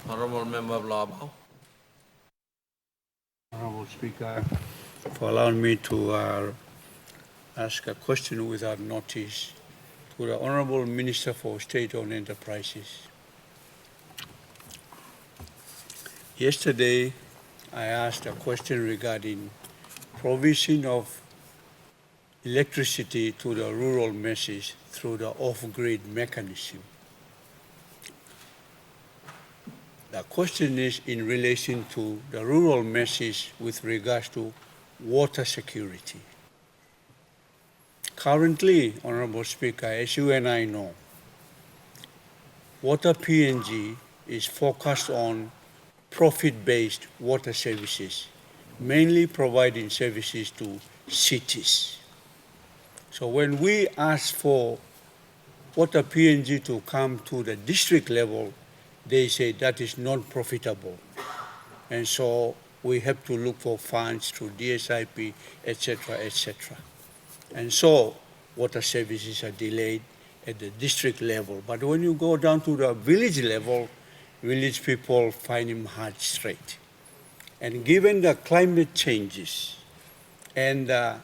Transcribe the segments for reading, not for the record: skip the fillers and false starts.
Honorable Member of Abau. Honorable Speaker, for allowing me to ask a question without notice to the Honorable Minister for State-Owned Enterprises. Yesterday, I asked a question regarding provision of electricity to the rural masses through the off-grid mechanism. The question is in relation to the rural masses with regards to water security. Currently, Honorable Speaker, as you and I know, Water PNG is focused on profit-based water services, mainly providing services to cities. So when we ask for Water PNG to come to the district level, they say that is not profitable. And so we have to look for funds through DSIP, etc., etc. And so water services are delayed at the district level. But when you go down to the village level, village people find him hard straight. And given the climate changes and the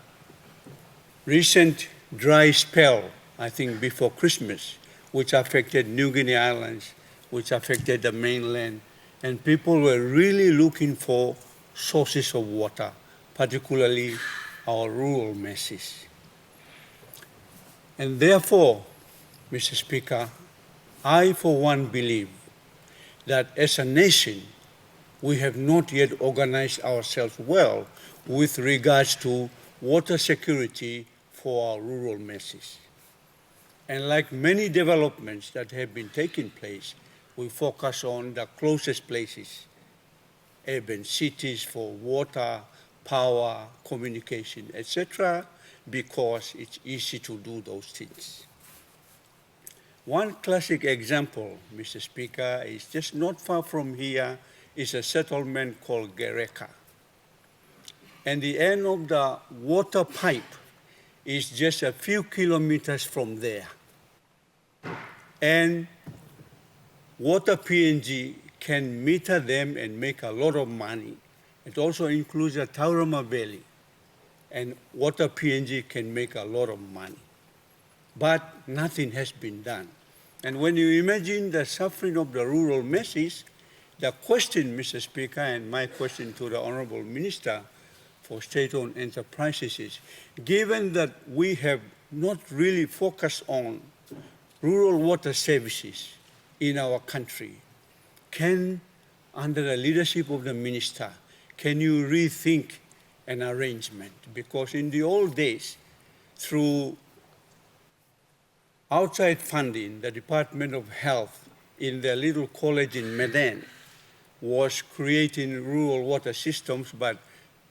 recent dry spell, I think before Christmas, which affected New Guinea Islands, which affected the mainland, and people were really looking for sources of water, particularly our rural masses. And therefore, Mr. Speaker, I for one believe that as a nation, we have not yet organized ourselves well with regards to water security for our rural masses. And like many developments that have been taking place, we focus on the closest places, urban cities for water, power, communication, etc., because it's easy to do those things. One classic example, Mr. Speaker, is just not far from here, is a settlement called Gereka. And the end of the water pipe is just a few kilometers from there. And Water PNG can meter them and make a lot of money. It also includes the Taurama Valley. And Water PNG can make a lot of money. But nothing has been done. And when you imagine the suffering of the rural masses, the question, Mr. Speaker, and my question to the Honorable Minister for State-Owned Enterprises is, given that we have not really focused on rural water services in our country, can, under the leadership of the minister, can you rethink an arrangement? Because in the old days, through outside funding, the Department of Health in their little college in Medan was creating rural water systems, but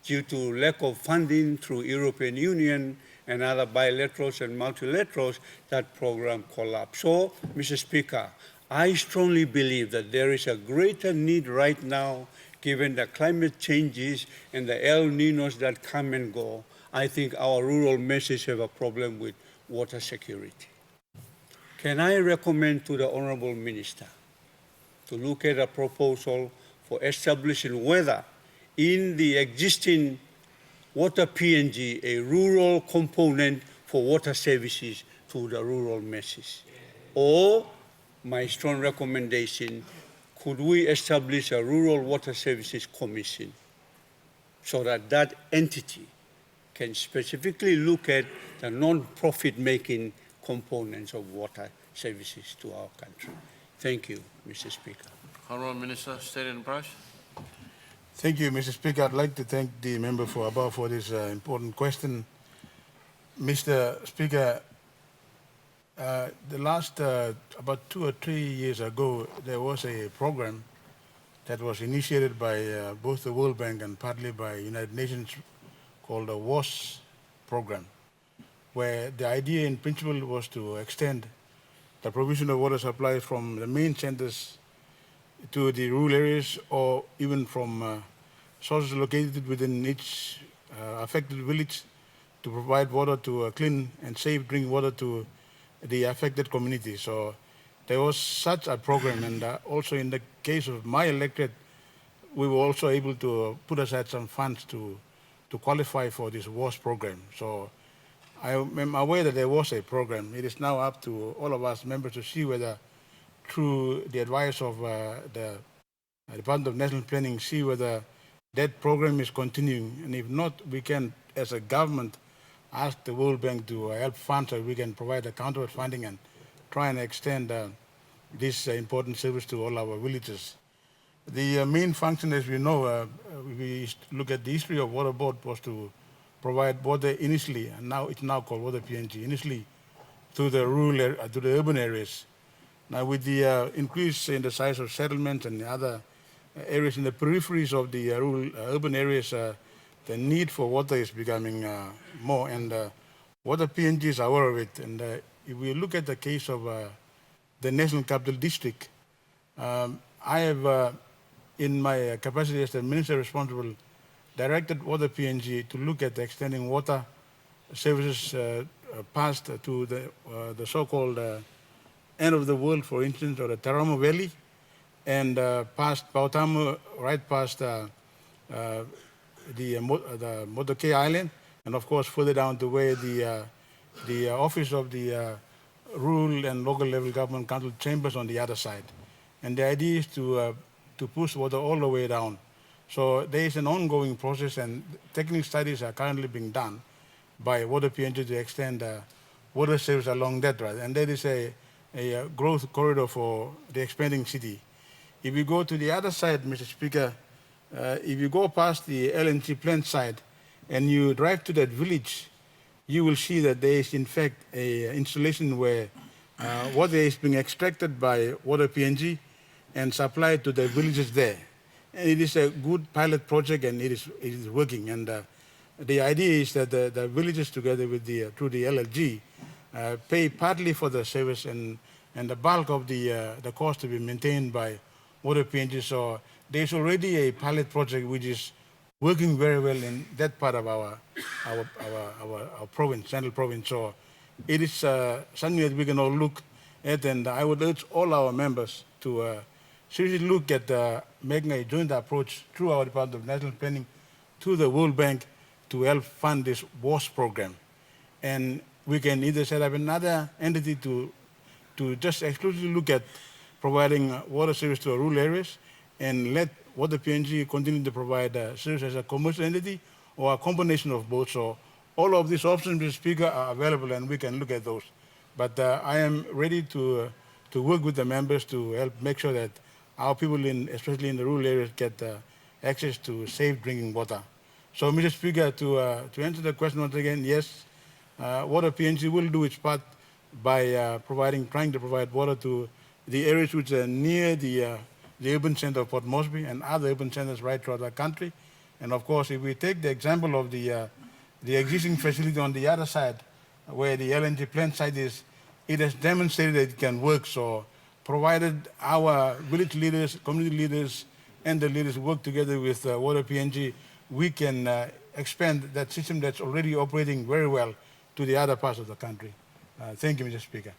due to lack of funding through European Union and other bilaterals and multilaterals, that program collapsed. So, Mr. Speaker, I strongly believe that there is a greater need right now, given the climate changes and the El Ninos that come and go. I think our rural masses have a problem with water security. Can I recommend to the Honorable Minister to look at a proposal for establishing whether in the existing Water PNG, a rural component for water services to the rural masses? Or, my strong recommendation, could we establish a Rural Water Services Commission so that that entity can specifically look at the non-profit making components of water services to our country? Thank you, Mr. Speaker. Honorable Minister, State Enterprise. Thank you, Mr. Speaker. I'd like to thank the member for Abau for this important question. Mr. Speaker, the last, about 2 or 3 years ago, there was a program that was initiated by both the World Bank and partly by United Nations called the WAS program, where the idea in principle was to extend the provision of water supply from the main centers to the rural areas, or even from sources located within each affected village, to provide water to clean and safe drinking water to the affected community. So there was such a program, and also in the case of my electorate, we were also able to put aside some funds to qualify for this WAS program. So I am aware that there was a program. It is now up to all of us members to see whether, through the advice of the Department of National Planning, see whether that program is continuing. And if not, we can, as a government, ask the World Bank to help fund so we can provide a counterpart funding and try and extend this important service to all our villages. The main function, as we know, we look at the history of Water Board, was to provide water initially, and now it's now called Water PNG, initially to the rural, to the urban areas. Now with the increase in the size of settlements and the other areas in the peripheries of the rural urban areas, the need for water is becoming more, and Water PNG is aware of it. And if we look at the case of the National Capital District, I have, in my capacity as the minister responsible, directed Water PNG to look at extending water services past to the so-called end of the world, for instance, or the Taramo Valley, and past Abau Hon, right past the Motoke Island, and of course further down to where the office of the rural and local level government council chambers on the other side. And the idea is to push water all the way down. So there is an ongoing process, and technical studies are currently being done by Water PNG to extend water service along that route. And that is a growth corridor for the expanding city. If you go to the other side, Mr. Speaker, if you go past the LNG plant side and you drive to that village, you will see that there is in fact a installation where water is being extracted by Water PNG and supplied to the villages there. And it is a good pilot project, and it is working. And the idea is that the villages, together with through the LLG, pay partly for the service, and the bulk of the cost to be maintained by Water PNG. So there's already a pilot project which is working very well in that part of our province, central province. So it is something that we can all look at, and I would urge all our members to seriously look at making a joint approach through our Department of National Planning to the World Bank to help fund this WAS program. And we can either set up another entity to just exclusively look at providing water service to rural areas, and let Water PNG continue to provide service as a commercial entity, or a combination of both. So all of these options, Mr. Speaker, are available, and we can look at those. But I am ready to work with the members to help make sure that our people, especially in the rural areas, get access to safe drinking water. So, Mr. Speaker, to answer the question once again, yes, Water PNG will do its part by trying to provide water to the areas which are near the urban center of Port Moresby and other urban centers right throughout the country. And of course, if we take the example of the existing facility on the other side, where the LNG plant site is, it has demonstrated that it can work. So, provided our village leaders, community leaders, and the leaders work together with Water PNG, we can expand that system that's already operating very well to the other parts of the country. Thank you, Mr. Speaker.